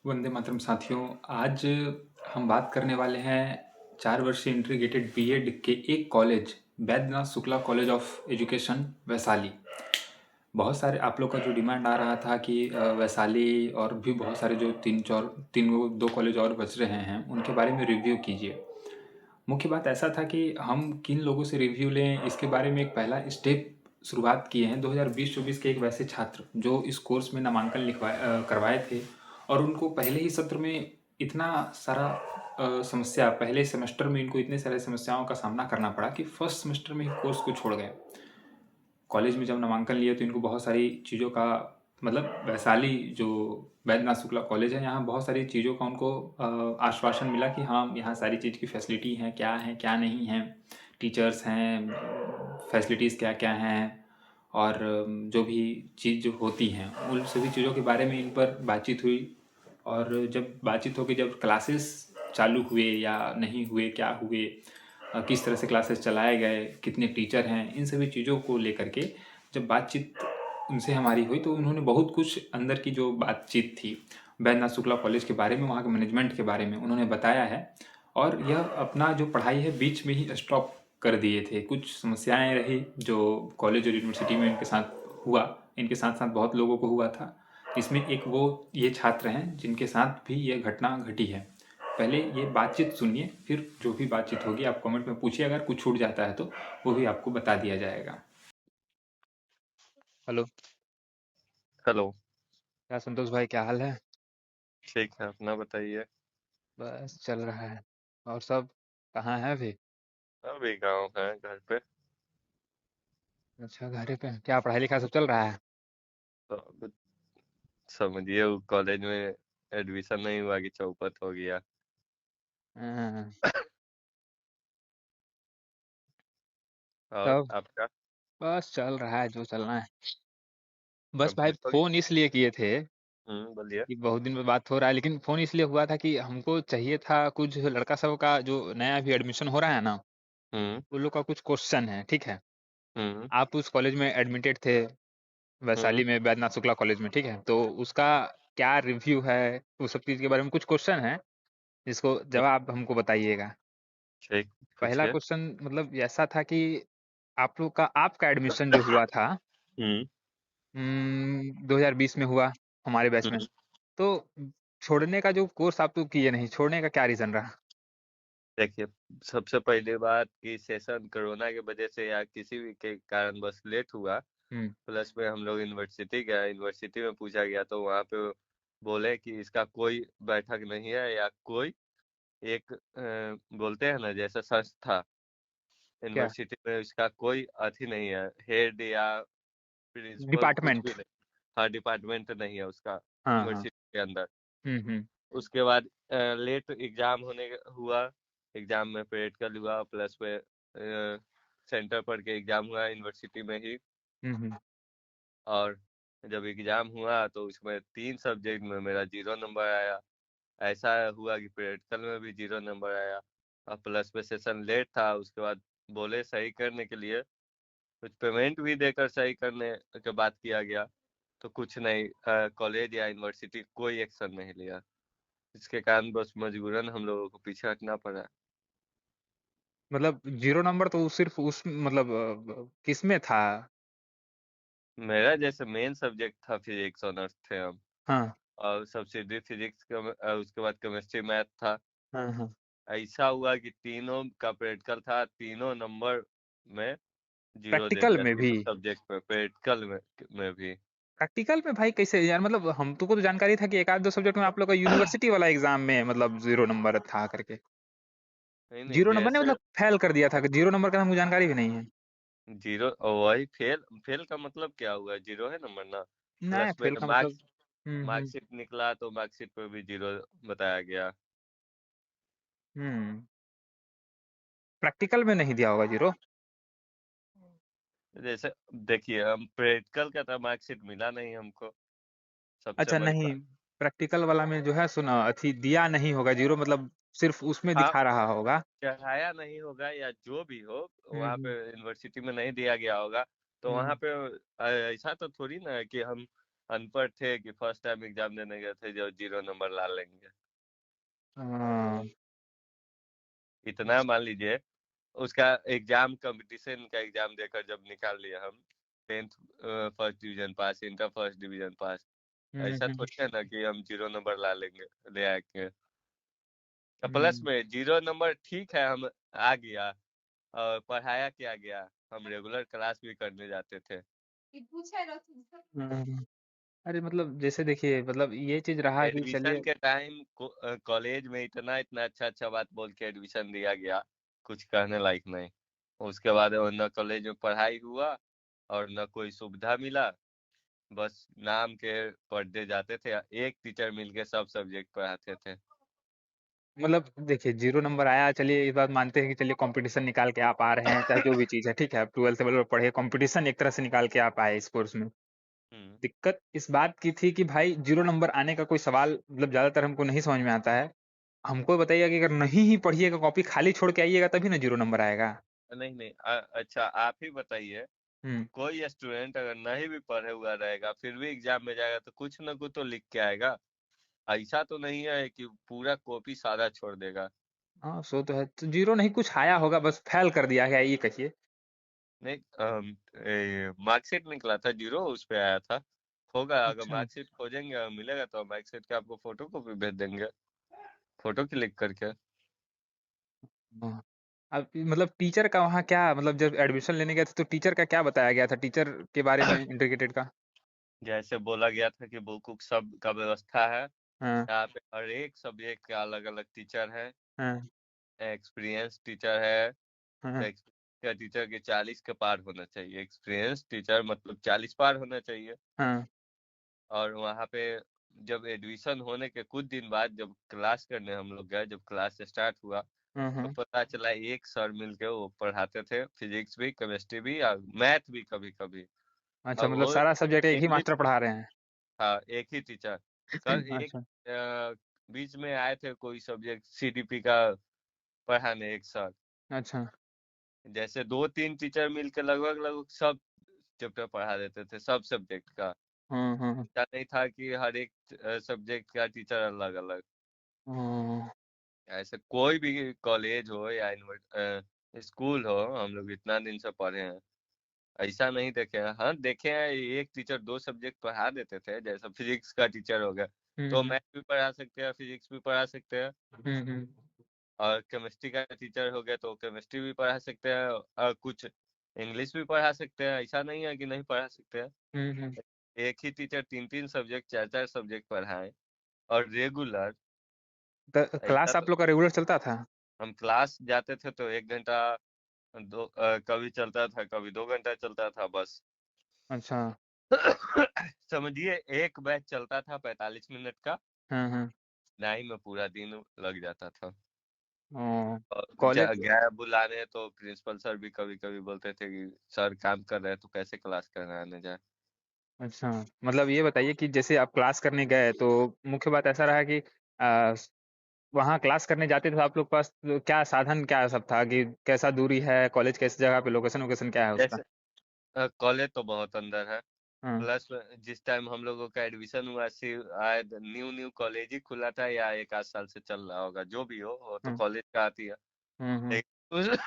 वंदे मातरम साथियों, आज हम बात करने वाले हैं 4 वर्षीय इंटीग्रेटेड बीएड के एक college, Vaidyanath Shukla college of education, Vaishali. बहुत सारे आप लोग का जो डिमांड आ रहा था कि वैशाली और भी बहुत सारे जो 2 कॉलेज और बच रहे हैं, उनके बारे में रिव्यू कीजिए। मुख्य बात ऐसा था कि हम किन लोगों से रिव्यू लें, इसके बारे में एक पहला स्टेप शुरुआत किए हैं। 2020-24 के एक वैसे छात्र जो इस कोर्स में नामांकन करवाए थे और उनको पहले ही सत्र में इतना सारा समस्या, पहले सेमेस्टर में इनको इतने सारे समस्याओं का सामना करना पड़ा कि फर्स्ट सेमेस्टर में ही कोर्स को छोड़ गए। कॉलेज में जब नामांकन लिए तो इनको बहुत सारी चीज़ों का, मतलब वैशाली जो वैद्यनाथ शुक्ला कॉलेज है, यहाँ बहुत सारी चीज़ों का उनको आश्वासन मिला कि हाँ, यहाँ सारी चीज़ की फैसिलिटी हैं, क्या नहीं है, टीचर्स हैं, फैसिलिटीज़ क्या क्या हैं, और जो भी चीज़ जो होती हैं उन सभी चीज़ों के बारे में इन पर बातचीत हुई। और जब बातचीत होकर जब क्लासेस चालू हुए या नहीं हुए, क्या हुए, किस तरह से क्लासेस चलाए गए, कितने टीचर हैं, इन सभी चीज़ों को लेकर के जब बातचीत उनसे हमारी हुई तो उन्होंने बहुत कुछ अंदर की जो बातचीत थी वैद्यनाथ शुक्ला कॉलेज के बारे में, वहाँ के मैनेजमेंट के बारे में उन्होंने बताया है। और यह अपना जो पढ़ाई है बीच में ही स्टॉप कर दिए थे। कुछ समस्याएं रही जो कॉलेज और यूनिवर्सिटी में इनके साथ हुआ, इनके साथ साथ बहुत लोगों को हुआ था। इसमें एक वो ये छात्र हैं जिनके साथ भी ये घटना घटी है। पहले ये बातचीत सुनिए, फिर जो भी बातचीत होगी आप कमेंट में पूछिए, अगर कुछ छूट जाता है तो वो भी आपको बता दिया जाएगा। हेलो। हेलो। क्या संतोष भाई, क्या हाल है? ठीक है, अपना बताइए। बस चल रहा है। और सब कहाँ है अभी? अभी गांव है, घर पे। अच्छा, घर पे क्या पढ़ाई लिखाई सब चल रहा है? तो अब समझिए, वो कॉलेज में एडमिशन नहीं हुआ कि चौपट हो गया। हाँ, और तब आपका बस चल रहा है जो चलना है। बस भाई कंप्लीट हो गया? फोन इसलिए किए थे बोलिए। कि बहुत दिन में बात हो रहा है, लेकिन फोन इसलिए हुआ था कि हमको चाहिए था कुछ लड़का सब का जो नया भी एडमिशन हो रहा है ना, हम्म। उन लोग का कुछ क्वेश्चन है, ठीक है? हम्म। आप उस कॉलेज में एडमिटेड थे, हम्म। वैशाली में वैद्यनाथ शुक्ला कॉलेज में, ठीक है? तो उसका क्या रिव्यू है, उस सब चीज के बारे में कुछ क्वेश्चन है जिसको हम्म, जवाब हमको बताइएगा। ठीक, पहला पूछिए। क्वेश्चन मतलब ऐसा था कि आप लोग का आपका एडमिशन जो हुआ था हम्म। 2020 में हुआ हमारे बैच में, हम्म। तो छोड़ने का जो कोर्स आप लोग किए नहीं, छोड़ने का क्या रीजन रहा? देखिए, सबसे पहली बात कि सेशन कोरोना की वजह से या किसी भी के कारण बस लेट हुआ। हम्म। प्लस में हम लोग यूनिवर्सिटी गए, यूनिवर्सिटी में पूछा गया तो वहाँ पे बोले कि इसका कोई बैठक नहीं है या कोई एक बोलते हैं ना जैसे संस्था, क्या? यूनिवर्सिटी में इसका कोई अथी नहीं है, हेड या प्रिंसिपल कुछ भी डिपार्टमेंट। नहीं। हाँ, डिपार्टमेंट नहीं है उसका हाँ हाँ। यूनिवर्सिटी के अंदर। हम्म। उसके बाद लेट एग्जाम हुआ। एग्जाम में प्रैक्टिकल हुआ, प्लस में सेंटर पर के एग्जाम हुआ यूनिवर्सिटी में ही। हम्म। और जब एग्जाम हुआ तो उसमें 3 सब्जेक्ट में मेरा 0 नंबर आया। ऐसा हुआ कि प्रैक्टिकल में भी 0 नंबर आया। और प्लस में सेशन लेट था, उसके बाद बोले सही करने के लिए, कुछ पेमेंट भी देकर सही करने के बात किया गया। तो कुछ नहीं, कॉलेज या यूनिवर्सिटी कोई एक्शन नहीं लिया। इसके कारण बस मजबूरन हम लोगों को पीछे हटना पड़ा। मतलब 0 नंबर तो सिर्फ उस मतलब किस में था? मेरा जैसे मेन सब्जेक्ट था फिजिक्स, ऑनर्स थे हम। हाँ और सब्सिडी फिजिक्स का, उसके बाद केमिस्ट्री मैथ था। हाँ हाँ। ऐसा हुआ कि तीनों का प्रैक्टिकल था, तीनों नंबर में 0 दे प्रैक्टिकल दिया, में भी? तीनों सब्जेक्ट में प्रैक्टिकल में भी। प्रैक्टिकल में भाई कैसे यार? मतलब हम तो को तो जानकारी था कि एक आध दो सब्जेक्ट में आप लोग का यूनिवर्सिटी वाला एग्जाम में मतलब 0 नंबर था करके। नहीं नहीं, 0 नंबर ने जैसे मतलब फेल कर दिया था कि 0 नंबर का हमको जानकारी भी नहीं है। जीरो, वही फेल। फेल का मतलब क्या हुआ, 0 है नंबर ना। नहीं, प्लस में फेल का मतलब। मार्क्स, हम्म। मार्कशीट निकला तो मार्कशीट पे भी 0 बताया गया। हम्म। प्रैक्टिकल में नहीं दिया होगा 0? जैसे देखिए, हम प्रैक्टिकल का था, मार्कशीट मिला नहीं हमको, सबसे अच्छा बड़ी नहीं, बात। प्रैक्टिकल वाला में जो है सुना अथी दिया नहीं होगा 0, मतलब सिर्फ उसमें हाँ, दिखा रहा होगा। चढ़ाया नहीं होगा या जो भी हो, वहाँ पे हम्म। यूनिवर्सिटी में नहीं दिया गया होगा। तो वहाँ हम्म। पे ऐसा तो थोड़ी ना है कि हम अनपढ़ थे कि फर्स्ट टाइम एग्जाम देने गए थे जो 0 नंबर ला लेंगे। हाँ। इतना मान लीजिए उसका एग्जाम कंपटीशन का एग्जाम देकर जब निकाल लिया हम 10th first division pass, inter first division pass, ऐसा हम्म। थोड़ी है ना कि हम 0 नंबर ला लेंगे, ले आके। प्लस हम्म। में 0 नंबर ठीक है, हम आ गया और पढ़ाया क्या गया, हम रेगुलर क्लास भी करने जाते थे। हम्म। अरे मतलब जैसे देखिए, मतलब ये चीज रहा कि एडमिशन चलिए। के टाइम कॉलेज में इतना इतना अच्छा अच्छा बात बोल के एडमिशन दिया गया, कुछ कहने लायक नहीं। उसके बाद न कॉलेज में पढ़ाई हुआ और न कोई सुविधा मिला, बस नाम के पढ़ते जाते थे, एक टीचर मिलके सब सब्जेक्ट पढ़ाते थे। मतलब देखिए, 0 नंबर आया, चलिए इस बात मानते हैं कि चलिए कंपटीशन निकाल के आप आ रहे हैं, चाहे जो भी चीज़ है, ठीक है, आप 12th लेवल पर पढ़े, कंपटीशन एक तरह से निकाल के आप आए इस कोर्स में। हम्म। दिक्कत इस बात की थी कि भाई 0 नंबर आने का कोई सवाल मतलब ज़्यादातर हमको नहीं समझ में आता है। हमको बताइए कि अगर नहीं ही पढ़िएगा, कॉपी खाली छोड़ के आइएगा, तभी ना 0 नंबर आएगा। नहीं नहीं, अच्छा आप ही बताइए, हुँ। कोई स्टूडेंट अगर नहीं भी पढ़े हुआ रहेगा फिर भी एग्जाम में जाएगा तो कुछ ना कुछ तो लिख के आएगा। ऐसा तो नहीं है कि पूरा कॉपी सारा छोड़ देगा। हाँ, सो तो है। तो 0 नहीं, कुछ आया होगा, बस फ़ेल कर दिया है, ये कहिए। नहीं, मार्कशीट निकला था 0, उस पे आया था। होगा, अगर अच्छा। मार्कशीट खोजेंगे और मिलेगा तो मार्कशीट का आपको फोटो कॉपी भेज देंगे, फोटो क्लिक करके। हाँ। अब मतलब टीचर का वहाँ क्या, मतलब जब एडमिशन लेने गए थे तो टीचर का क्या बताया गया था? टीचर के बारे में इंटीग्रेटेड का? जैसे बोला गया था कि बुक उक सब का व्यवस्था है, हाँ, यहाँ पे हर एक सब्जेक्ट का अलग अलग टीचर है, हाँ, एक्सपीरियंस टीचर है। तो हाँ, एक्सपीरियंस का टीचर के 40 के पार होना चाहिए, एक्सपीरियंस टीचर मतलब 40 पार होना चाहिए। हाँ, और वहाँ पे जब एडमिशन होने के कुछ दिन बाद जब क्लास करने हम लोग गए, जब क्लास स्टार्ट हुआ हाँ, तो हाँ। पता चला एक सर मिलके वो पढ़ाते थे, फिजिक्स भी, केमिस्ट्री भी और मैथ भी कभी कभी। अच्छा, अब मतलब वो सारा सब्जेक्ट एक ही इंग्लिश, मास्टर पढ़ा रहे हैं। हाँ एक ही टीचर। सर एक अच्छा, बीच में आए थे कोई सब्जेक्ट सीडीपी का पढ़ाने एक सर, अच्छा। जैसे दो तीन टीचर मिलके लगभग लगभग सब चैप्टर पढ़ा देते थे, सब सब्जेक्ट का। हाँ, हाँ, ऐसा नहीं था कि हर एक सब्जेक्ट का टीचर अलग अलग। हाँ। ऐसे कोई भी कॉलेज हो या स्कूल हो, हम लोग इतना दिन से पढ़े हैं, ऐसा नहीं देखे हैं। हाँ देखे हैं, एक टीचर दो सब्जेक्ट पढ़ा देते थे, जैसे फिजिक्स का टीचर हो गया हुँ, तो हुँ, मैथ भी पढ़ा सकते हैं, फिजिक्स भी पढ़ा सकते हैं। हुँ, हुँ, और केमिस्ट्री का टीचर हो गया तो केमिस्ट्री भी पढ़ा सकते हैं, और कुछ इंग्लिश भी पढ़ा सकते हैं, ऐसा नहीं है कि नहीं पढ़ा सकते हैं। हुँ, हुँ। एक ही टीचर तीन तीन सब्जेक्ट, चार चार सब्जेक्ट पढ़ाए और रेगुलर। क्लास ऐसा आप तो लोग का रेगुलर चलता था? हम क्लास जाते थे तो 1 घंटा, कभी चलता था, कभी 2 घंटा चलता था बस। अच्छा। समझिए एक बैच चलता था 45 मिनट का, हाँ, हाँ। ना ही में पूरा दिन लग जाता था। ओह! और कॉलेज। गया बुलाने तो प्रिंसिपल सर भी कभी कभी बोलते थे कि सर काम कर रहे हैं तो कैसे क्लास कराने जाए। अच्छा, मतलब ये बताइए कि जैसे आप क्लास करने गए तो मुख्य बात ऐसा रहा कि अ, वहाँ क्लास करने जाते थे, तो आप लोग के पास तो क्या साधन क्या सब था, कि कैसा दूरी है, कॉलेज कैसी जगह पे, लोकेशन वोकेशन क्या है उसका? जैसे कॉलेज तो बहुत अंदर है, हाँ, प्लस जिस टाइम हम लोगों का एडमिशन हुआ शायद न्यू न्यू कॉलेज ही खुला था या एक आध साल से चल रहा होगा, जो भी हो वो तो हाँ, कॉलेज का आती है। हाँ, हाँ, लेकिन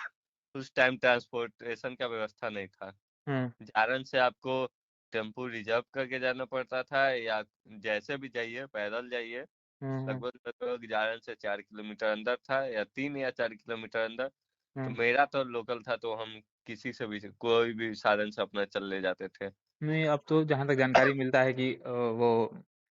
उस टाइम ट्रांसपोर्टेशन का व्यवस्था नहीं था। हाँ, जारन से आपको टेम्पू रिजर्व करके जाना पड़ता था, या जैसे भी जाइए पैदल जाइए। हाँ, हाँ, लगभग लगभग जारन से 4 किलोमीटर अंदर था, या 3 या 4 किलोमीटर अंदर। तो हाँ। मेरा तो लोकल था तो हम किसी से भी कोई भी साधन से अपना चल ले जाते थे। नहीं, अब तो जहाँ तक जानकारी मिलता है कि वो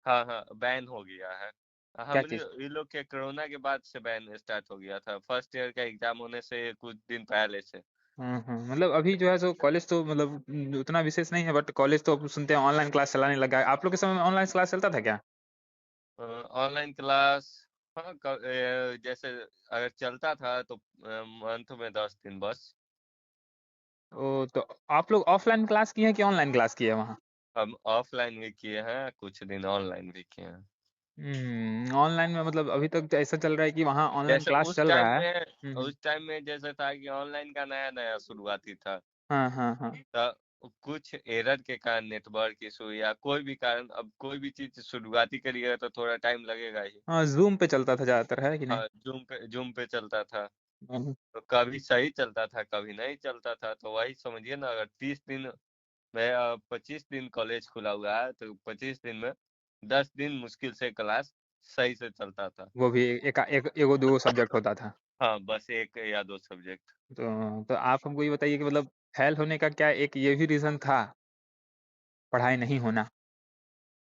हाँ हाँ, बैन हो गया है। क्या हम चीज़? ये लोग के कोरोना के बाद से बैन स्टार्ट हो गया था, फर्स्ट ईयर का एग्जाम होने से कुछ दिन पहले से। हाँ, हाँ, मतलब अभी जो है सो कॉलेज तो मतलब उतना विशेष नहीं है, बट कॉलेज तो अब सुनते हैं ऑनलाइन क्लास चलाने लगा है। आप लोग के समय में ऑनलाइन क्लास चलता था क्या? ऑनलाइन क्लास, हाँ जैसे अगर चलता था तो मंथ में 10 दिन बस। ओ, तो आप लोग ऑफलाइन क्लास किए हैं कि ऑनलाइन क्लास किए हैं वहाँ? हम ऑफलाइन भी किए हैं, कुछ दिन ऑनलाइन भी किए हैं। ऑनलाइन में मतलब अभी तक तो ऐसा चल रहा है कि वहाँ ऑनलाइन जैसे क्लास चल रहा है। उस टाइम में जैसे था कि ऑनलाइन का नया नया शुरुआती था। हाँ, हाँ, हाँ। कुछ एरर के कारण, नेटवर्क इशू या कोई भी कारण, अब कोई भी चीज शुरुआती करिएगा तो थोड़ा टाइम लगेगा ही। हाँ, ज़ूम पे चलता था ज़्यादातर, है कि नहीं? हाँ, जूम पे चलता था। हुँ, तो कभी सही चलता था, कभी नहीं चलता था, तो वही समझिए ना, अगर 30 दिन में 25 दिन कॉलेज खुला हुआ है तो 25 दिन में 10 दिन मुश्किल से क्लास सही से चलता था। वो भी एक एगो दूगो सब्जेक्ट होता था। हाँ, बस एक या दो सब्जेक्ट। तो आप हमको ये बताइए कि मतलब फेल होने का क्या एक ये भी रीज़न था, पढ़ाई नहीं होना?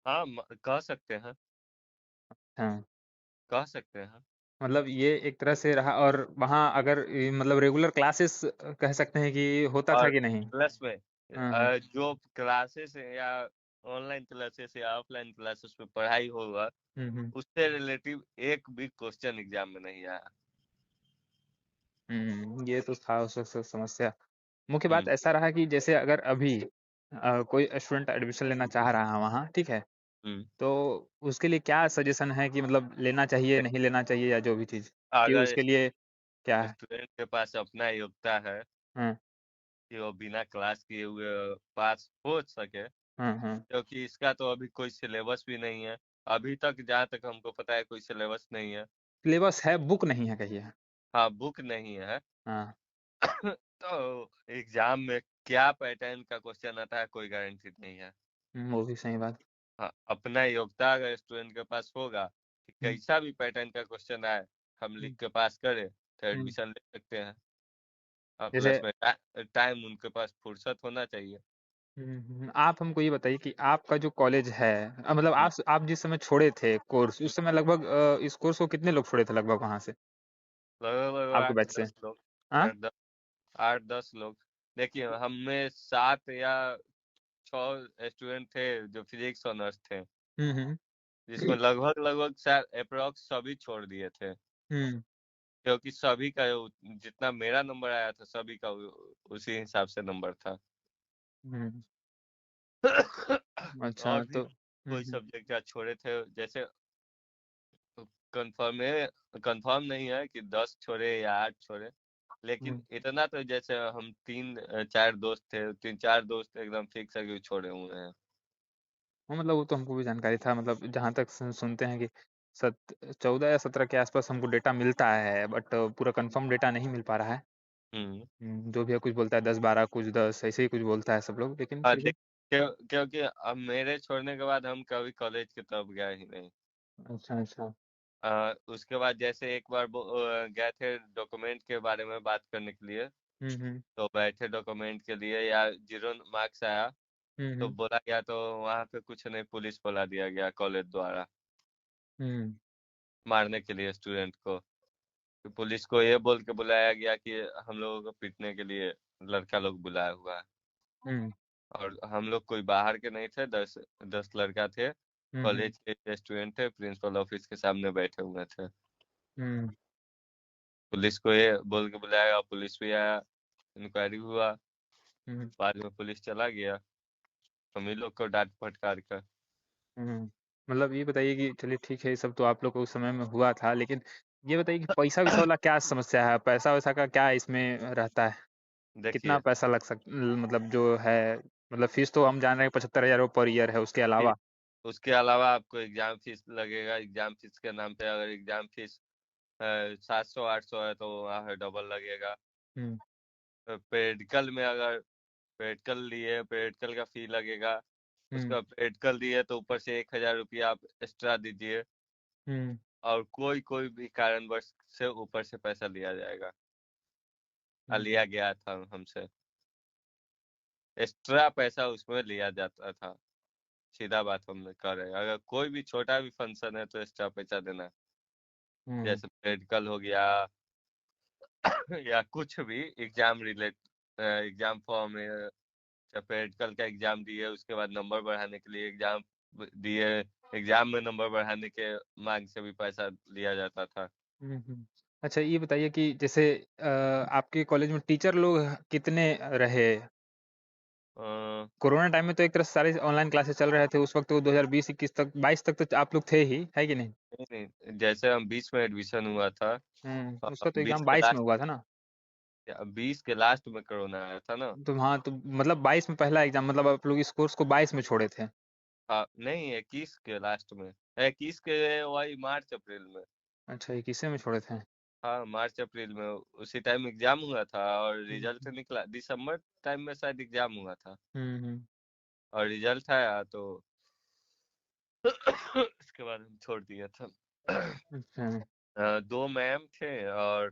हाँ, कह सकते हैं, हाँ, कह सकते हैं। मतलब ये एक तरह से रहा और वहाँ अगर मतलब रेगुलर क्लासेस कह सकते हैं कि होता था और कि नहीं? प्लस में हाँ, हाँ। जो क्लासेस या ऑनलाइन क्लासेस या ऑफलाइन क्लासेस में पढ़ाई होगा, हुँ, हुँ। उससे रिलेटिव एक भी क्वेश्चन एग्जाम में नहीं आया। ये तो था उस वक़्त समस्या। मुख्य बात हम्म। ऐसा रहा कि जैसे अगर अभी कोई स्टूडेंट एडमिशन लेना चाह रहा है वहाँ, ठीक है? हम्म। तो उसके लिए क्या सजेशन है कि मतलब लेना चाहिए, नहीं लेना चाहिए या जो भी चीज़? कि अगर उसके लिए क्या है? स्टूडेंट के पास अपना योग्यता है हाँ, कि वो बिना क्लास किए हुए पास हो सके, हाँ, हाँ। क्योंकि इसका तो अभी कोई सिलेबस भी नहीं है। अभी तक जहाँ तक हमको पता है कोई सिलेबस नहीं है। सिलेबस है, बुक नहीं है कहिए। हाँ, बुक नहीं है। हाँ, तो एग्जाम में क्या पैटर्न का क्वेश्चन आता है कोई गारंटी नहीं है। वो भी सही बात। हाँ, अपना योग्यता अगर स्टूडेंट के पास होगा कि हुँ, कैसा भी पैटर्न का क्वेश्चन आए हम लिख हुँ, के पास करें तो हुँ। एडमिशन ले सकते हैं। और जैसे प्लस में टाइम उनके पास फुर्सत होना चाहिए। आप हमको ये बताइए कि आपका जो कॉलेज है मतलब हम्म, आप जिस समय छोड़े थे कोर्स, उस समय लगभग इस कोर्स को कितने लोग छोड़े थे लगभग वहाँ से, लगभग लगभग आपके आठ बैच से? दस लोग। हाँ? 8-10 लोग। देखिए, हम में 7 या 6 स्टूडेंट थे जो फिजिक्स ऑनर्स थे, हुँ, हुँ। जिसमें लगभग लगभग शायद अप्रोक्स सभी छोड़ दिए थे, हुँ, क्योंकि सभी का जितना मेरा नंबर आया था सभी का उसी हिसाब से नंबर था। हुँ। अच्छा और भी तो कोई सब्जेक्ट या छोड़े थे, जैसे कंफर्म है, कंफर्म नहीं है कि 10 छोड़े या 8 छोड़े, लेकिन हुँ। इतना तो जैसे हम 3-4 दोस्त थे, 3-4 दोस्त एकदम फिक्स है कि छोड़े हुए हैं। हाँ, मतलब वो तो हमको भी जानकारी था मतलब जहाँ तक सुनते हैं कि सत 14 या 17 के आसपास हमको डेटा मिलता है बट पूरा कंफर्म डेटा नहीं मिल पा रहा है। हम्म। जो भी है कुछ बोलता है 10-12 कुछ 10 ऐसे ही कुछ बोलता है सब लोग लेकिन हाँ, फिर भी क्योंकि अब मेरे छोड़ने के बाद हम कभी कॉलेज की तरफ गए ही नहीं। अच्छा, अच्छा। उसके बाद जैसे एक बार गए थे डॉक्यूमेंट के बारे में बात करने के लिए, हुँ, हुँ। तो बैठे डॉक्यूमेंट के लिए या 0 मार्क्स आया हुँ, तो हुँ। बोला गया, तो वहाँ पे कुछ नहीं, पुलिस बुला दिया गया कॉलेज द्वारा हुँ, मारने के लिए स्टूडेंट को। तो पुलिस को ये बोल के बुलाया गया कि हम लोगों को पीटने के लिए लड़का लोग बुलाया हुआ है। हुँ। और हम लोग कोई बाहर के नहीं थे, 10 लड़का थे, हुँ, हुँ। कॉलेज के स्टूडेंट थे, प्रिंसिपल ऑफिस के सामने बैठे हुए थे। हुँ, पुलिस को ये बोल के बुलाया, पुलिस भी आया, इंक्वायरी हुआ, हुँ, बाद में पुलिस चला गया, हम ही लोग को डांट फटकार कर। हुँ। मतलब ये बताइए कि चलिए ठीक है ये सब तो आप लोग को उस समय में हुआ था लेकिन ये बताइए कि पैसा-वैसा वाला क्या समस्या है? पैसा-वैसा का क्या इसमें रहता है? कितना देखिए, पैसा लग मतलब जो है मतलब फीस तो हम जान रहे हैं 75,000 पर ईयर है उसके फिर अलावा उसके अलावा आपको एग्जाम फीस लगेगा। एग्जाम फीस के नाम पे अगर एग्जाम फीस 700-800 है तो वहाँ डबल लगेगा। हुँ, पेडिकल में अगर पेडिकल लिए, पेडिकल का फी लगेगा। हुँ, उसका पेडिकल दिए तो ऊपर से 1,000 रुपया आप एक्स्ट्रा दीजिए। हुँ, और कोई कोई भी कारणवश से ऊपर से पैसा लिया जाएगा, हुँ, लिया गया था हमसे। एक्स्ट्रा पैसा उसमें लिया जाता था। सीधा बात हम कर रहे हैं, अगर कोई भी छोटा भी फंक्शन है तो एक्स्ट्रा पैसा देना। हुँ, जैसे मेडिकल हो गया या कुछ भी एग्जाम एग्जाम फॉर्म है, या मेडिकल का एग्जाम दिए उसके बाद नंबर बढ़ाने के लिए एग्जाम दिए, एग्जाम में नंबर बढ़ाने के मांग से भी पैसा लिया जाता था। हुँ, हुँ। अच्छा ये बताइए कि जैसे आपके कॉलेज में टीचर लोग कितने रहे? अ, कोरोना टाइम में तो एक तरह से सारे ऑनलाइन क्लासेस चल रहे थे उस वक़्त तो 2020-21 तक 22 तक तो आप लोग थे ही, है कि नहीं? नहीं नहीं, जैसे हम 20 में एडमिशन हुआ था, उसका तो 20 एग्ज़ाम के 22 में लास्ट हुआ था ना? 20 के लास्ट में कोरोना आया था ना। तो हाँ, तो मतलब 22 में पहला एग्जाम, मतलब आप लोग इस कोर्स को 22 में छोड़े थे? हाँ नहीं, 21 के लास्ट में, 21 के वही मार्च अप्रैल में। अच्छा, 21 में छोड़े थे। हाँ मार्च अप्रैल में उसी टाइम एग्जाम हुआ था, और रिजल्ट हम्म निकला दिसंबर टाइम में, शायद एग्जाम हुआ था। हम्म। और रिजल्ट आया तो इसके बाद हम छोड़ दिया था। अच्छा। दो मैम थे और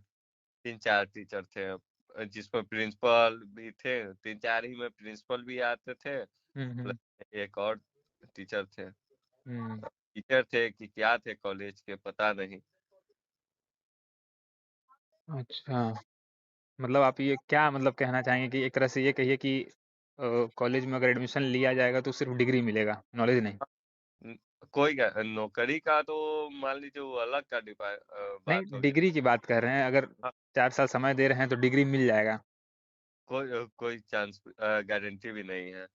तीन चार टीचर थे, जिसमें प्रिंसिपल भी थे, तीन चार ही में प्रिंसिपल भी आते थे, हम्म। प्लस एक और टीचर थे। हम्म। टीचर थे कि क्या थे कॉलेज के पता नहीं। अच्छा, मतलब आप ये क्या मतलब कहना चाहेंगे कि एक तरह से ये कहिए कि कॉलेज में अगर एडमिशन लिया जाएगा तो सिर्फ डिग्री मिलेगा, नॉलेज नहीं? न- नौकरी का तो मान लीजिए वो अलग का नहीं, बात हो गया। डिग्री की बात कर रहे हैं, अगर हाँ, 4 साल समय दे रहे हैं तो डिग्री मिल जाएगा? कोई चांस गारंटी भी नहीं है।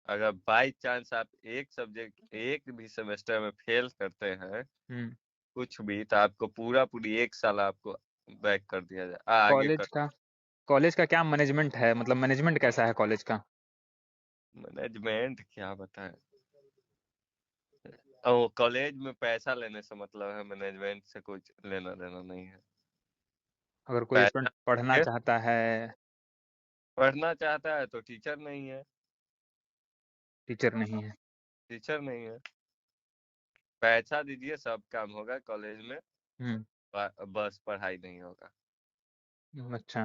अगर बाई चांस आप एक सब्जेक्ट एक भी सेमेस्टर में फेल करते हैं हम्म। कुछ भी, तो आपको पूरा पूरी एक साल आपको बैक कर दिया जाए, आगे कॉलेज कर। का कॉलेज का क्या मैनेजमेंट है, मतलब मैनेजमेंट कैसा है कॉलेज का? मैनेजमेंट क्या बताएं। और कॉलेज में पैसा लेने से मतलब है, मैनेजमेंट से कुछ लेना देना नहीं है। अगर कोई पैसा स्टूडेंट पढ़ना ये चाहता है? पढ़ना चाहता है तो टीचर नहीं है। टीचर नहीं है? टीचर नहीं है, पैसा दीजिए सब काम होगा कॉलेज में, हम्म। बस पढ़ाई नहीं होगा। अच्छा।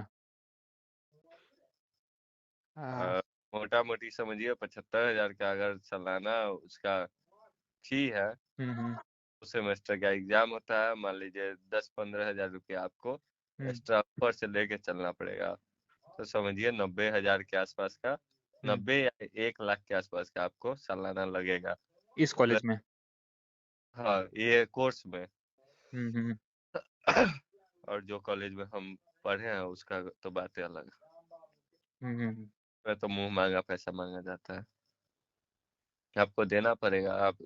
आ, मोटा मोटी समझिए 75,000 का अगर सालाना उसका फी है। हम्म। उस सेमेस्टर का एग्जाम होता है, मान लीजिए 10-15 हजार रुपया आपको हम्म। एक्स्ट्रा ऊपर से लेके चलना पड़ेगा। तो समझिए 90,000 के आसपास का, हम्म। 90 या 1 लाख के आसपास का आपको सालाना लगेगा। इस कॉलेज प्लस में? हाँ ये कोर्स में। हम्म। और जो कॉलेज में हम पढ़े हैं उसका तो बातें अलग है। हम्म। उसमें तो मुंह मांगा पैसा मांगा जाता है, आपको देना पड़ेगा। आप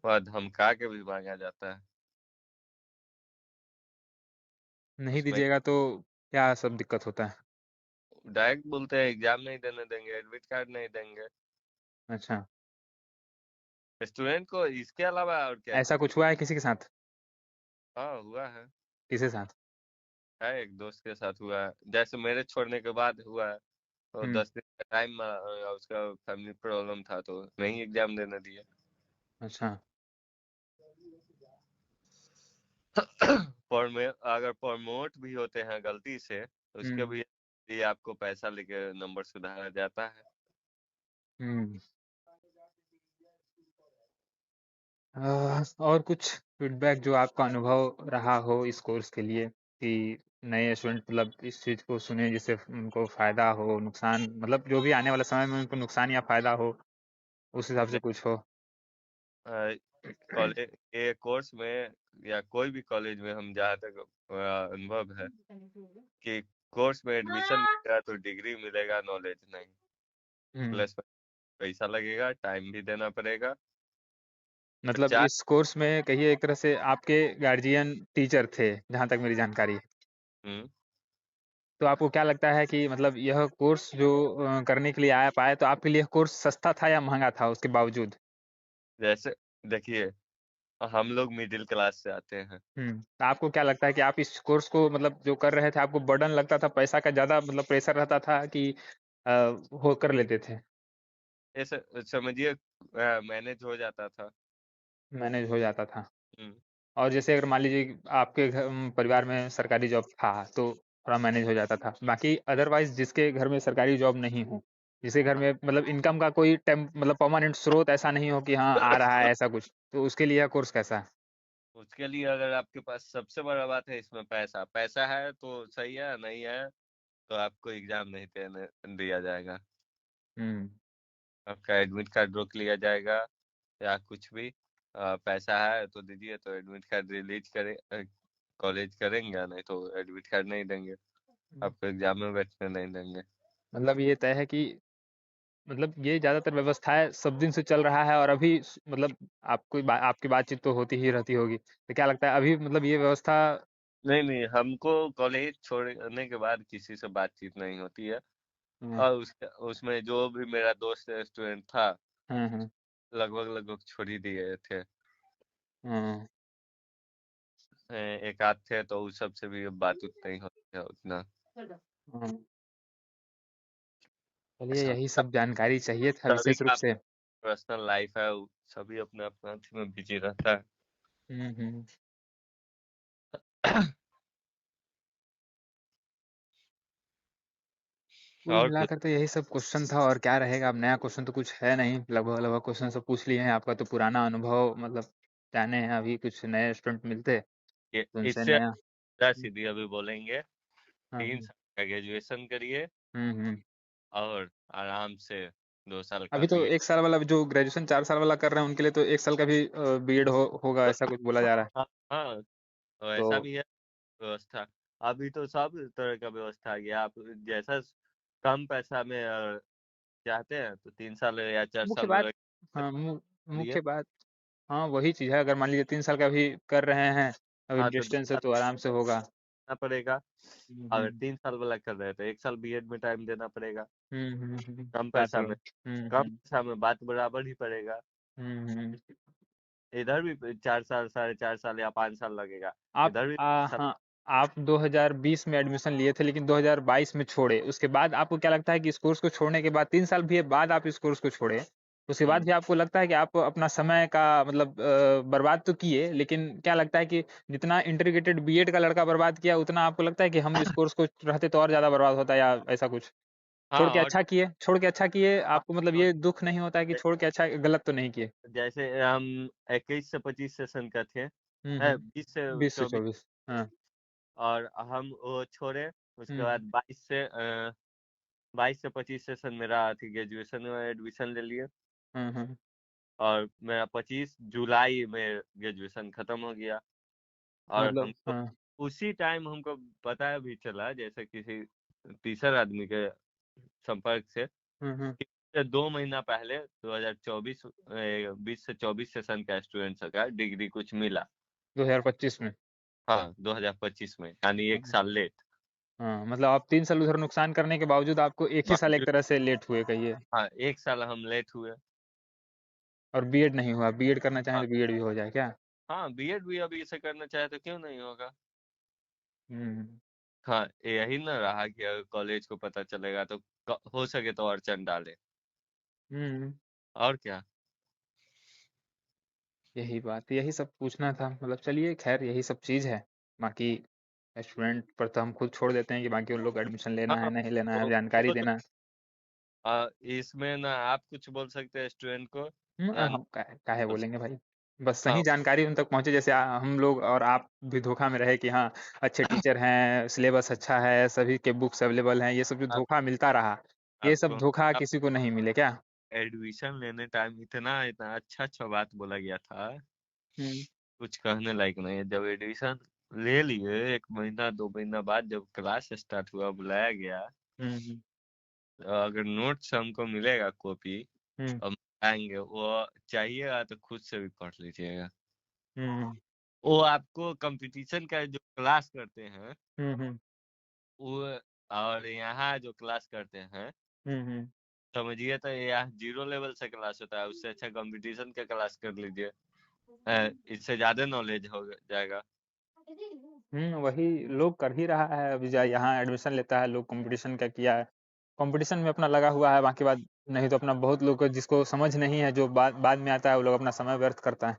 वहाँ धमका के भी मांगा जाता है। नहीं उसमें दीजिएगा तो क्या सब दिक्कत होता है? डायरेक्ट बोलते हैं एग्जाम नहीं देने देंगे, एडमिट कार्ड नहीं देंगे। अच्छा, स्टूडेंट को इसके अलावा और क्या ऐसा चाहिए। कुछ हुआ है किसी के साथ? हाँ हुआ है। किसके साथ? है एक दोस्त के साथ हुआ है, जैसे मेरे छोड़ने के बाद हुआ है। तो हम्म। 10 दिन का टाइम, उसका फैमिली प्रॉब्लम था तो नहीं एग्जाम देने दिया। अच्छा। अगर प्रमोट भी होते हैं गलती से, उसके हम्म। भी लिए आपको पैसा लेके नंबर सुधारा जाता है। हम्म। और कुछ फीडबैक जो आपका अनुभव रहा हो इस कोर्स के लिए, कि नए स्टूडेंट मतलब इस चीज़ को सुने जिससे उनको फायदा हो, नुकसान, मतलब जो भी आने वाले समय में उनको नुकसान या फायदा हो, उस हिसाब से कुछ हो? कॉलेज के कोर्स में या कोई भी कॉलेज में, हम जहाँ तक अनुभव है कि कोर्स में एडमिशन मिलेगा तो डिग्री मिलेगा, नॉलेज नहीं। हम्म। प्लस पैसा लगेगा, टाइम भी देना पड़ेगा। मतलब चार। इस कोर्स में कहिए एक तरह से आपके गार्जियन टीचर थे, जहाँ तक मेरी जानकारी है। हम्म। तो आपको क्या लगता है कि मतलब यह कोर्स जो करने के लिए आया पाए, तो आपके लिए कोर्स सस्ता था या महंगा था उसके बावजूद? जैसे देखिए, हम लोग मिडिल क्लास से आते हैं। तो आपको क्या लगता है कि आप इस कोर्स को मतलब जो कर रहे थे, आपको बर्डन लगता था, पैसा का ज़्यादा मतलब प्रेशर रहता था कि अ, वो कर लेते थे? ऐसे समझिए मैनेज हो जाता था। मैनेज हो जाता था? हम्म। और जैसे अगर मान लीजिए कि आपके घर परिवार में सरकारी जॉब था तो थोड़ा मैनेज हो जाता था, बाकी अदरवाइज जिसके घर में सरकारी जॉब नहीं हो, जिसके घर में मतलब इनकम का कोई टेम मतलब परमानेंट स्रोत ऐसा नहीं हो कि हाँ आ रहा है ऐसा कुछ, तो उसके लिए यह कोर्स कैसा है? उसके लिए अगर आपके पास, सबसे बड़ा बात है इसमें पैसा, पैसा है तो सही है, नहीं है तो आपको एग्जाम नहीं देने दिया जाएगा। हम्म। आपका एडमिट कार्ड रोक लिया जाएगा या कुछ भी। पैसा है तो दीजिए तो एडमिट कार्ड रिलीज करें, कॉलेज करेंगे, नहीं तो एडमिट कार्ड नहीं देंगे, आपको एग्जाम में बैठने नहीं देंगे। मतलब ये तय है कि मतलब ये ज़्यादातर व्यवस्थाएँ सब दिन से चल रहा है, और अभी मतलब आपकी बातचीत तो होती ही रहती होगी। तो क्या लगता है अभी मतलब ये व्यवस्था नहीं, हमको कॉलेज छोड़ने के बाद किसी से बातचीत नहीं होती है। हम्म और उसमें जो भी मेरा दोस्त स्टूडेंट था, हम्म लगभग छोड़ ही दिए थे। हम्म एक आध थे तो उस सब से भी बात उत नहीं होती है उतना। हम्म। चलिए, सब यही सब जानकारी चाहिए था सभी विशेष रूप का से। पर्सनल लाइफ है, सभी अपने अपने अथी में बिजी रहता है। हम्म। कुल और कुछ मिलाकर तो यही सब क्वेश्चन था, और क्या रहेगा। अब नया क्वेश्चन तो कुछ है नहीं, लगभग लगभग क्वेश्चन सब पूछ लिए हैं। आपका तो पुराना अनुभव, मतलब जाने हैं अभी कुछ नए स्टूडेंट मिलते तो उनसे इससे नया। सीधी अभी बोलेंगे, हाँ 3 साल का ग्रेजुएशन करिए हम्म। और आराम से 2 साल का अभी तो बी। 1 साल वाला जो ग्रेजुएशन 4 साल वाला कर रहे हैं उनके लिए तो 1 साल का भी बीएड होगा, ऐसा कुछ बोला जा रहा है। हाँ हाँ, तो तो ऐसा भी है व्यवस्था। अभी तो सब तरह का व्यवस्था आ गया। आप जैसा कम पैसा में चाहते हैं तो 3 साल या चार मुख्य साल बात, वाला हाँ करिए। मुख्य बात, हाँ वही चीज है। अगर मान लीजिए 3 साल का भी कर रहे हैं अभी हाँ, तो दो डिस्टेंस से, साल तो आराम से होगा। देना पड़ेगा। अगर हम्म 3 साल वाला कर रहे हैं तो 1 साल बीएड में टाइम देना पड़ेगा। कम बात पैसा वही। में, कम हम्म पैसा में बात बराबर ही पड़ेगा। हम्म। इधर भी 4 साल, 4.5 साल या 5 साल लगेगा। आप इधर भी साल। हाँ, आप 2020 में एडमिशन लिए थे लेकिन 2022 में छोड़े। उसके बाद आपको क्या लगता है कि इस कोर्स को छोड़ने के बाद 3 साल भी बाद आप इस कोर्स को छोड़े, उसके बाद हम्म। भी आपको लगता है कि आप अपना समय का मतलब बर्बाद तो किए, लेकिन क्या लगता है कि जितना इंटीग्रेटेड बीएड का लड़का बर्बाद किया, उतना आपको लगता है कि हम इस कोर्स को रहते तो और ज्यादा बर्बाद होता, या ऐसा कुछ? हाँ छोड़ के और अच्छा किए, छोड़ के अच्छा किए, हाँ, आपको मतलब और ये दुख नहीं होता है कि छोड़ के अच्छा, गलत तो नहीं किए? जैसे हम 21 से 25 सेशन का थे, है हम्म। 20 से 24। 20 से 24। हाँ। और हम वो छोड़े। उसके हम्म बाद 22 से 25 सेशन मेरा थी, ग्रेजुएशन में एडमिशन ले लिए। हम्म। और मेरा 25 जुलाई में ग्रेजुएशन खत्म हो गया। और मतलब हमको हाँ। उसी टाइम हमको पता भी चला, जैसे किसी तीसरे आदमी के संपर्क से, हम्म। कि 2 महीना पहले 2024 20 से 24 सेशन का स्टूडेंट का डिग्री कुछ मिला। 2025 में। हाँ, 2025 में, यानी 1 साल लेट। हाँ, मतलब आप 3 साल उधर नुकसान करने के बावजूद आपको एक ही साल एक बावजूद, तरह से लेट हुए, कहिए। हाँ, 1 साल हम लेट हुए। और बीएड नहीं हुआ, बीएड करना चाहें हाँ तो बीएड भी हो जाए क्या? हाँ, बीएड भी अभी से करना चाहे तो क्यों नहीं होगा। हम्म हाँ, यही ना रहा कि अगर कॉलेज को पता चलेगा तो हो सके तो अड़चन डाले। हम्म। और क्या। यही बात, यही सब पूछना था। मतलब चलिए, खैर यही सब चीज है। बाकी स्टूडेंट पर तो हम खुद छोड़ देते हैं कि बाकी उन लोग का एडमिशन लेना है हाँ, नहीं लेना है, तो जानकारी वो तो देना है। इसमें ना आप कुछ बोल सकते हैं स्टूडेंट को, ना। हम काहे बोल सकते। बोलेंगे भाई। बस हाँ सही जानकारी उन तक पहुंचे, जैसे हम लोग और आप भी धोखा में रहे कि हाँ अच्छे टीचर हैं, सिलेबस अच्छा है, सभी के बुक्स अवेलेबल हैं, ये सब जो आप धोखा मिलता रहा, ये सब आपको धोखा आप किसी को नहीं मिले क्या? एडमिशन लेने टाइम इतना इतना अच्छा अच्छा बात बोला गया था, हम्म कुछ कहने लायक नहीं है। जब एडमिशन ले लिए, 1 महीना 2 महीना बाद जब क्लास स्टार्ट हुआ, बुलाया गया, हम्म अगर नोट्स हमको मिलेगा कॉपी, हम्म हम आएंगे, वो चाहिएगा तो खुद से भी पढ़ लीजिएगा। हम्म वो आपको कंपटीशन का जो क्लास करते हैं, हम्म वो और यहाँ जो क्लास करते हैं, हम्म। समझिए तो यहाँ 0 लेवल से क्लास होता है। उससे अच्छा कंपटीशन का क्लास कर लीजिए, इससे ज्यादा नॉलेज हो जाएगा। वही लोग कर ही रहा है। अभी यहाँ एडमिशन लेता है लोग, कंपटीशन का किया है, कंपटीशन में अपना लगा हुआ है। बाकी बात नहीं तो अपना, बहुत लोग को जिसको समझ नहीं है, जो बाद बाद में आता है, वो लोग अपना समय व्यर्थ करता है।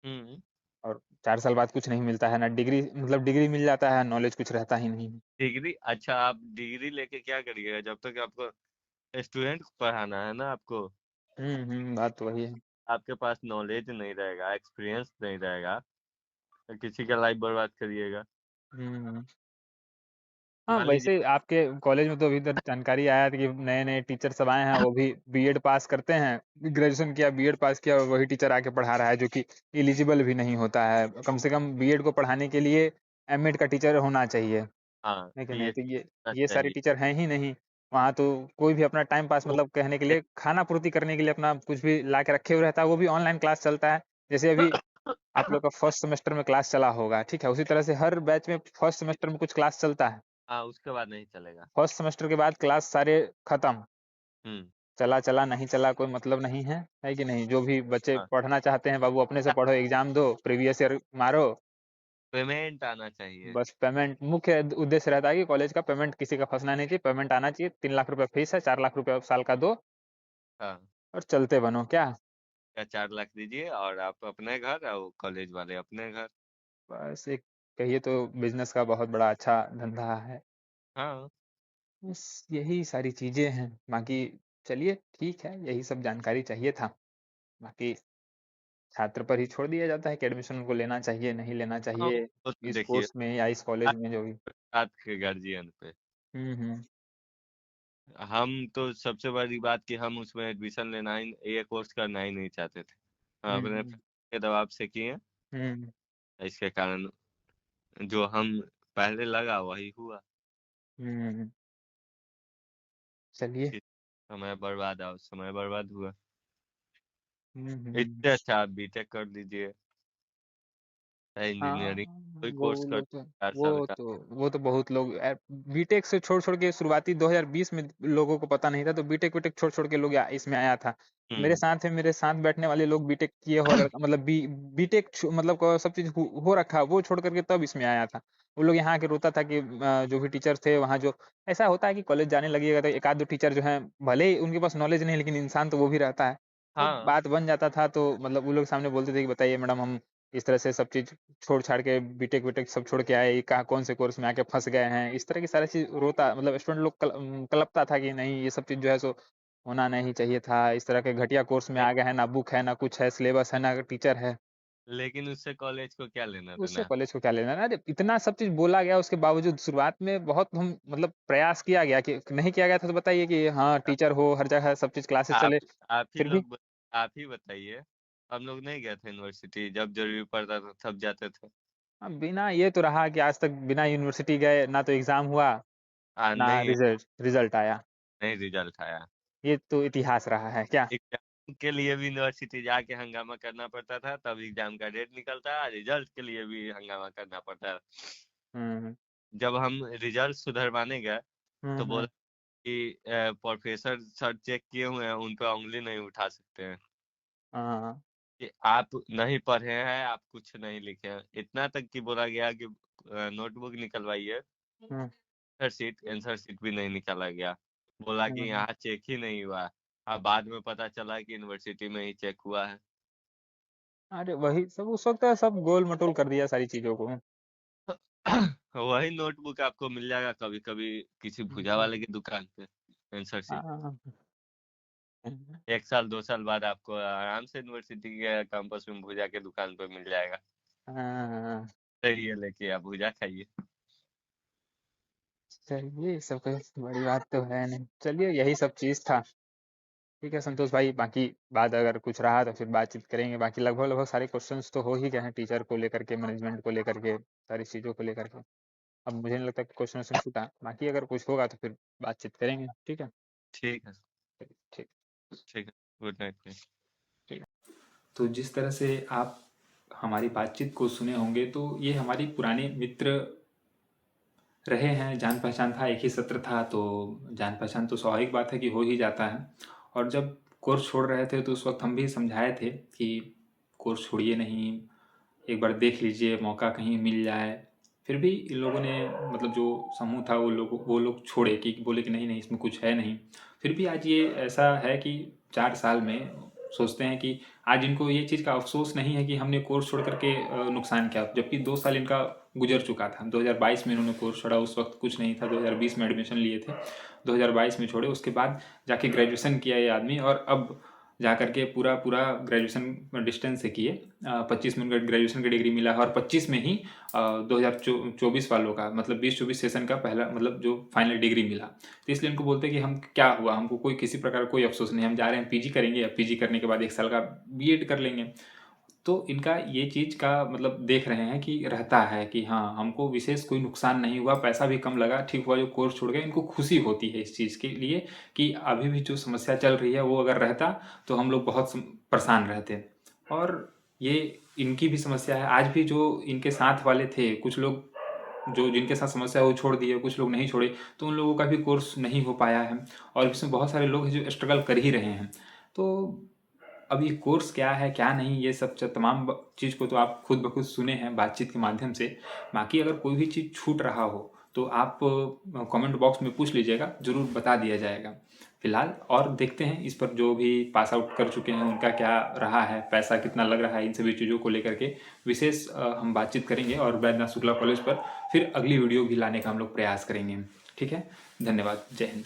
हम्म। और 4 साल बाद कुछ नहीं मिलता है ना, डिग्री मतलब डिग्री मिल जाता है, नॉलेज कुछ रहता ही नहीं। डिग्री, अच्छा आप डिग्री लेके क्या करिएगा जब तक आपको स्टूडेंट को पढ़ाना है ना। आपको बात तो वही है। आपके पास नॉलेज नहीं रहेगा, एक्सपीरियंस नहीं रहेगा, तो किसी का लाइफ बर्बाद करिएगा। हम्म। हाँ, मान लीजिए। वैसे आपके कॉलेज में तो अभी तक जानकारी आया था कि नए नए टीचर सब आए हैं, वो भी बीएड पास करते हैं, ग्रेजुएशन किया, बीएड पास किया, और वही टीचर आके पढ़ा रहा है, जो कि एलिजिबल भी नहीं होता है। कम से कम बीएड को पढ़ाने के लिए एमएड का टीचर होना चाहिए, हाँ, लेकिन नहीं तो पीएचडी करना ये सारे चाहिए। टीचर हैं ही नहीं। वहाँ तो कोई भी अपना टाइम पास, तो मतलब कहने के लिए, खाना पूर्ति करने के लिए अपना कुछ भी ला के रखे हुए रहता है, वो भी ऑनलाइन क्लास चलता है। जैसे अभी आप लोग का फर्स्ट सेमेस्टर में क्लास चला होगा, ठीक है, उसी तरह से हर बैच में फर्स्ट सेमेस्टर में कुछ क्लास चलता है। हाँ, उसके बाद नहीं चलेगा। फर्स्ट सेमेस्टर के बाद क्लास सारे खत्म, हम्म। चला चला नहीं चला कोई मतलब नहीं है कि नहीं? जो भी बच्चे हाँ, पढ़ना चाहते हैं बाबू अपने से पढ़ो, एग्जाम दो, प्रीवियस ईयर मारो, पेमेंट आना चाहिए। बस पेमेंट मुख्य उद्देश्य रहता है कि कॉलेज का पेमेंट किसी का फंसना नहीं चाहिए, पेमेंट आना चाहिए, 3 लाख रुपए फीस है, 4 लाख रुपए साल का दो हाँ, और चलते बनो क्या। या 4 लाख दीजिए और आप अपने घर और कॉलेज वाले अपने घर। बस एक कहिए तो बिजनेस का बहुत बड़ा अच्छा धंधा है। हाँ। बस यही सारी चीजें हैं, बाकी चलिए ठीक है, यही सब जानकारी चाहिए था। बाकी छात्र पर ही छोड़ दिया जाता है कि एडमिशन उनको लेना चाहिए नहीं लेना हाँ, चाहिए, वो तो इस देखिए, कोर्स में या इस कॉलेज में जो भी। छात्र के गार्जियन पे। हम्म। हम तो सबसे बड़ी बात कि हम उसमें एडमिशन लेना ही, ये कोर्स करना ही नहीं चाहते थे। हम अपने हम्म। family के दबाव से किए, हम्म। इसके कारण जो हम पहले लगा वही हुआ। हम्म। चलिए। कि समय बर्बाद हुआ। हम्म। इससे अच्छा आप बीटेक कर लीजिए, हाँ, इंजीनियरिंग कोई वो कोर्स कर लोग तो 4 साल का। वो तो बहुत लोग बीटेक से छोड़ छोड़ के शुरुआती 2020 में लोगों को पता नहीं था, तो बीटेक बीटेक छोड़ छोड़ के लोग इसमें आया था। हम्म। मेरे साथ बैठने वाले लोग बीटेक किए हो मतलब बीटेक मतलब सब चीज हो रखा, वो छोड़ करके तब इसमें आया था। वो लोग यहाँ आके रोता था कि जो भी टीचर थे वहाँ जो, ऐसा होता है कि कॉलेज जाने लगेगा तो एक आध दो टीचर जो है, भले ही उनके पास नॉलेज नहीं लेकिन इंसान तो वो भी रहता है, तो हाँ, बात बन जाता था। तो मतलब वो लोग सामने बोलते थे कि बताइए मैडम, हम इस तरह से सब चीज छोड़ छाड़ के बीटेक वीटेक सब छोड़ के आए, कहाँ कौन से कोर्स में आके फंस गए हैं, इस तरह की सारी चीज रोता, मतलब स्टूडेंट लोग कलपता था कि नहीं ये सब चीज जो है सो होना नहीं चाहिए था, इस तरह के घटिया कोर्स में आ गए हैं, ना बुक है ना कुछ है, सिलेबस है ना टीचर है। लेकिन उससे कॉलेज को क्या लेना उससे देना। कॉलेज को क्या लेना है? अरे इतना सब चीज बोला गया, उसके बावजूद शुरुआत में बहुत हम मतलब प्रयास किया गया कि नहीं किया गया था, तो बताइए कि हाँ टीचर हो हर जगह सब चीज क्लासेस आप चले, आप ही फिर भी आप ही बताइए। हम लोग नहीं गए थे यूनिवर्सिटी, जब जरूरी पड़ता था तब जाते थे। बिना ये तो रहा कि आज तक बिना यूनिवर्सिटी गए ना तो एग्जाम हुआ ना नहीं, रिजल्ट आया। नहीं रिजल्ट आया। ये तो इतिहास रहा है क्या? एग्जाम के लिए भी यूनिवर्सिटी जाके हंगामा करना पड़ता था, तब एग्जाम का डेट निकलता, रिजल्ट के लिए भी हंगामा करना पड़ता। हम्म। जब हम रिजल्ट सुधरवाने गए तो बोला हम्म। कि प्रोफेसर सर चेक किए हुए हैं, उन पर उंगली नहीं उठा सकते हैं, हाँ। कि आप नहीं पढ़े हैं, आप कुछ नहीं लिखे हैं। इतना तक कि बोला गया कि नोटबुक निकलवाइए, हम्म। आंसर शीट भी नहीं निकाला गया। बोला कि हम्म। यहाँ चेक ही नहीं हुआ। अब बाद में पता चला कि यूनिवर्सिटी में ही चेक हुआ है। अरे वही सब उस वक्त सब गोल मटोल कर दिया सारी चीजों को। वही नोटबुक आपको मिल जाएगा कभी कभी किसी भुजा वाले की दुकान पे, आंसर शीट। हाँ। 1 साल 2 साल बाद आपको आराम से यूनिवर्सिटी के कैंपस में भुजा के दुकान पे मिल जाएगा। हाँ। सही है, लेके आप भुजा खाइए। चलिए सब कोई बड़ी बात तो है नहीं, चलिए यही सब चीज था। ठीक है संतोष भाई, बाकी बात अगर कुछ रहा तो फिर बातचीत करेंगे। बाकी लगभग लगभग सारे क्वेश्चंस तो हो ही गए हैं, टीचर को लेकर के, मैनेजमेंट को लेकर के, सारी चीजों को लेकर के। अब मुझे नहीं लगता कि क्वेश्चन छूटा, बाकी अगर कुछ होगा तो फिर बातचीत करेंगे, ठीक है। ठीक है। ठीक। ठीक है। Good night. ठीक। तो जिस तरह से आप हमारी बातचीत को सुने होंगे, तो ये हमारी पुराने मित्र रहे हैं, जान पहचान था, एक ही सत्र था, तो जान पहचान तो स्वाभाविक बात है कि हो ही जाता है। और जब कोर्स छोड़ रहे थे तो उस वक्त हम भी समझाए थे कि कोर्स छोड़िए नहीं, एक बार देख लीजिए, मौका कहीं मिल जाए। फिर भी इन लोगों ने, मतलब जो समूह था वो लोग छोड़े, कि बोले कि नहीं नहीं इसमें कुछ है नहीं। फिर भी आज ये ऐसा है कि 4 साल में सोचते हैं कि आज इनको ये चीज़ का अफसोस नहीं है कि हमने कोर्स छोड़ करके नुकसान किया, जबकि 2 साल इनका गुजर चुका था। 2022 में इन्होंने कोर्स छोड़ा, उस वक्त कुछ नहीं था, 2020 में एडमिशन लिए थे, 2022 में छोड़े, उसके बाद जाके ग्रेजुएशन किया ये आदमी, और अब जा करके पूरा पूरा ग्रेजुएशन डिस्टेंस से किए। 25 में उनका ग्रेजुएशन का डिग्री मिला है, और 25 में ही 2024 वालों का, मतलब 2024 सेशन का पहला, मतलब जो फाइनल डिग्री मिला। तो इसलिए उनको बोलते हैं कि हम क्या हुआ, हमको कोई किसी प्रकार कोई अफसोस नहीं, हम जा रहे हैं पीजी करेंगे, पीजी करने के बाद 1 साल का बीएड कर लेंगे। तो इनका ये चीज़ का मतलब देख रहे हैं कि रहता है कि हाँ हमको विशेष कोई नुकसान नहीं हुआ, पैसा भी कम लगा, ठीक हुआ जो कोर्स छोड़ गए। इनको खुशी होती है इस चीज़ के लिए कि अभी भी जो समस्या चल रही है वो अगर रहता तो हम लोग बहुत परेशान रहते। और ये इनकी भी समस्या है। आज भी जो इनके साथ वाले थे, कुछ लोग जो जिनके साथ समस्या है वो छोड़ दिए, कुछ लोग नहीं छोड़े, तो उन लोगों का भी कोर्स नहीं हो पाया है और इसमें बहुत सारे लोग हैं जो स्ट्रगल कर ही रहे हैं। तो अब ये कोर्स क्या है, क्या नहीं, ये सब तमाम चीज़ को तो आप खुद ब खुद सुने हैं बातचीत के माध्यम से। बाकी अगर कोई भी चीज़ छूट रहा हो तो आप कमेंट बॉक्स में पूछ लीजिएगा, ज़रूर बता दिया जाएगा। फिलहाल और देखते हैं इस पर जो भी पास आउट कर चुके हैं उनका क्या रहा है, पैसा कितना लग रहा है, इन सभी चीज़ों को लेकर के विशेष हम बातचीत करेंगे और बैद्यनाथ शुक्ला कॉलेज पर फिर अगली वीडियो भी लाने का हम लोग प्रयास करेंगे। ठीक है, धन्यवाद, जय हिंद।